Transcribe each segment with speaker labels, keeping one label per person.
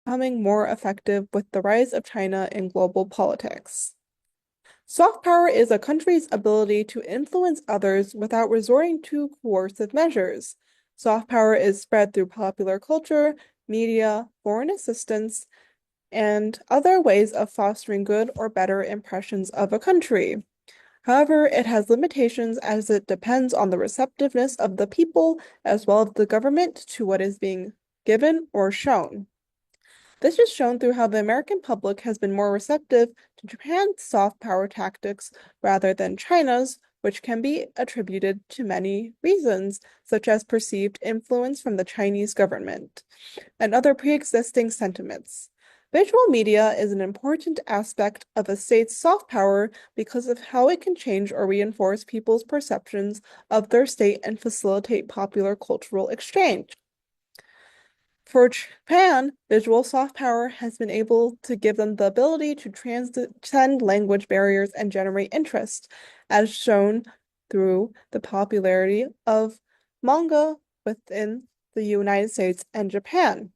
Speaker 1: becoming more effective with the rise of China in global politics. Soft power is a country's ability to influence others without resorting to coercive measures. Soft power is spread through popular culture, media, foreign assistance, and other ways of fostering good or better impressions of a country. However, it has limitations as it depends on the receptiveness of the people as well as the government to what is being given or shown. This is shown through how the American public has been more receptive to Japan's soft power tactics rather than China's, which can be attributed to many reasons, such as perceived influence from the Chinese government and other pre-existing sentiments. Visual media is an important aspect of a state's soft power because of how it can change or reinforce people's perceptions of their state and facilitate popular cultural exchange. For Japan, visual soft power has been able to give them the ability to transcend language barriers and generate interest, as shown through the popularity of manga within the United States and Japan.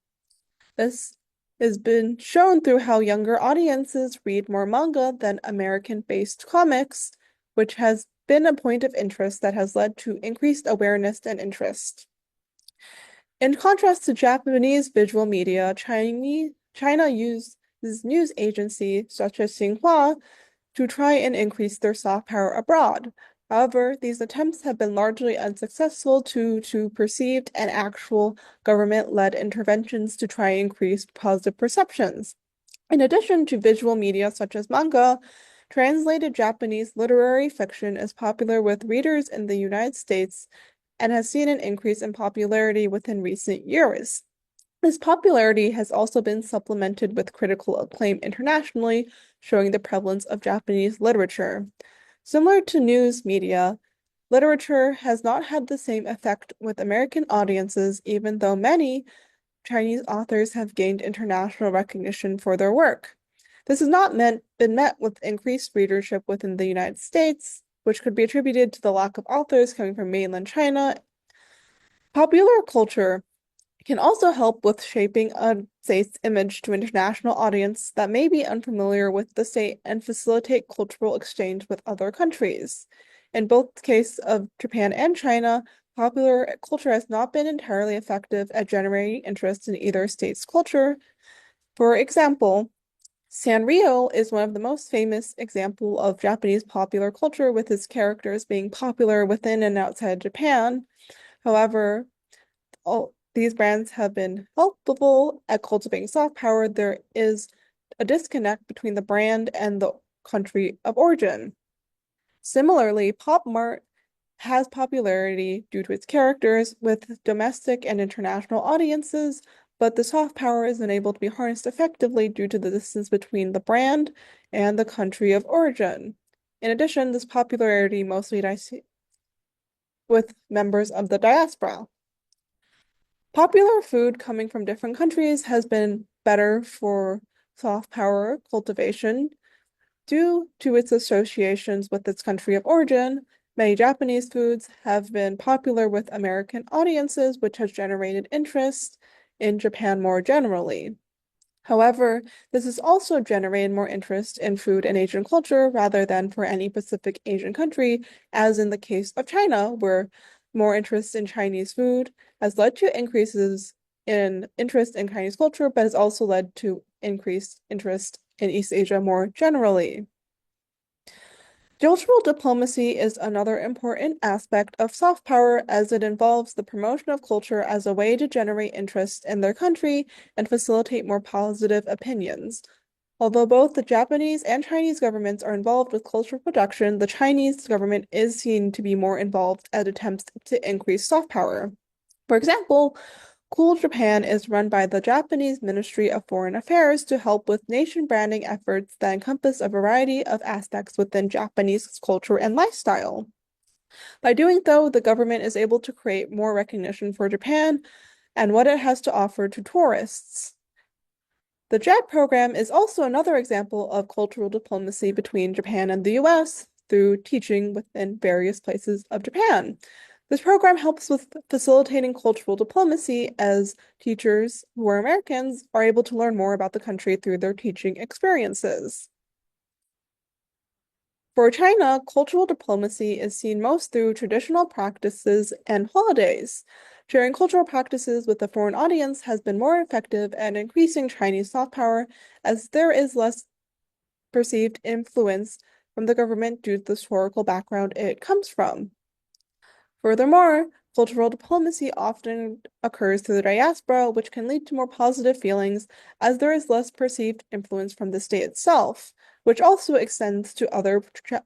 Speaker 1: This has been shown through how younger audiences read more manga than American-based comics, which has been a point of interest that has led to increased awareness and interest. In contrast to Japanese visual media, China uses news agencies such as Xinhua to try and increase their soft power abroad. However, these attempts have been largely unsuccessful due to perceived and actual government-led interventions to try and increase positive perceptions. In addition to visual media such as manga, translated Japanese literary fiction is popular with readers in the United States and has seen an increase in popularity within recent years. This popularity has also been supplemented with critical acclaim internationally, showing the prevalence of Japanese literature. Similar to news media, literature has not had the same effect with American audiences, even though many Chinese authors have gained international recognition for their work. This has not been met with increased readership within the United States, which could be attributed to the lack of authors coming from mainland China. Popular culture can also help with shaping a state's image to international audience that may be unfamiliar with the state and facilitate cultural exchange with other countries. In both the case of Japan and China, popular culture has not been entirely effective at generating interest in either state's culture. For example, Sanrio is one of the most famous example of Japanese popular culture, with its characters being popular within and outside Japan. However, all these brands have been helpful at cultivating soft power. There is a disconnect between the brand and the country of origin. Similarly, Pop Mart has popularity due to its characters with domestic and international audiences, but the soft power isn't able to be harnessed effectively due to the distance between the brand and the country of origin. In addition, this popularity mostly with members of the diaspora. Popular food coming from different countries has been better for soft power cultivation due to its associations with its country of origin. Many Japanese foods have been popular with American audiences, which has generated interest in Japan more generally. However, this has also generated more interest in food and Asian culture rather than for any Pacific Asian country, as in the case of China, where more interest in Chinese food has led to increases in interest in Chinese culture, but has also led to increased interest in East Asia more generally. Cultural diplomacy is another important aspect of soft power as it involves the promotion of culture as a way to generate interest in their country and facilitate more positive opinions. Although both the Japanese and Chinese governments are involved with cultural production, the Chinese government is seen to be more involved at attempts to increase soft power. For example, Cool Japan is run by the Japanese Ministry of Foreign Affairs to help with nation branding efforts that encompass a variety of aspects within Japanese culture and lifestyle. By doing so, the government is able to create more recognition for Japan and what it has to offer to tourists. The JET program is also another example of cultural diplomacy between Japan and the US through teaching within various places of Japan. This program helps with facilitating cultural diplomacy as teachers who are Americans are able to learn more about the country through their teaching experiences. For China, cultural diplomacy is seen most through traditional practices and holidays. Sharing cultural practices with a foreign audience has been more effective at increasing Chinese soft power as there is less perceived influence from the government due to the historical background it comes from. Furthermore, cultural diplomacy often occurs through the diaspora, which can lead to more positive feelings as there is less perceived influence from the state itself, which also extends to other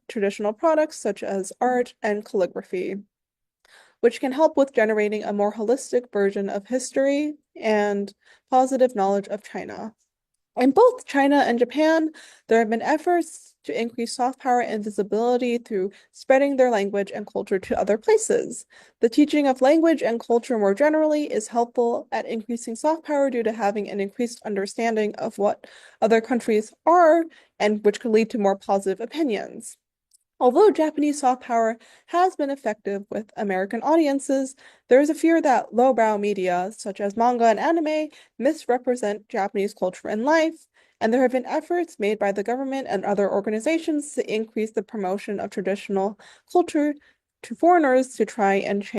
Speaker 1: traditional products such as art and calligraphy, which can help with generating a more holistic version of history and positive knowledge of China. In both China and Japan, there have been efforts to increase soft power and visibility through spreading their language and culture to other places. The teaching of language and culture more generally is helpful at increasing soft power due to having an increased understanding of what other countries are and which could lead to more positive opinions. Although Japanese soft power has been effective with American audiences, there is a fear that lowbrow media, such as manga and anime, misrepresent Japanese culture and life, and there have been efforts made by the government and other organizations to increase the promotion of traditional culture to foreigners to try and change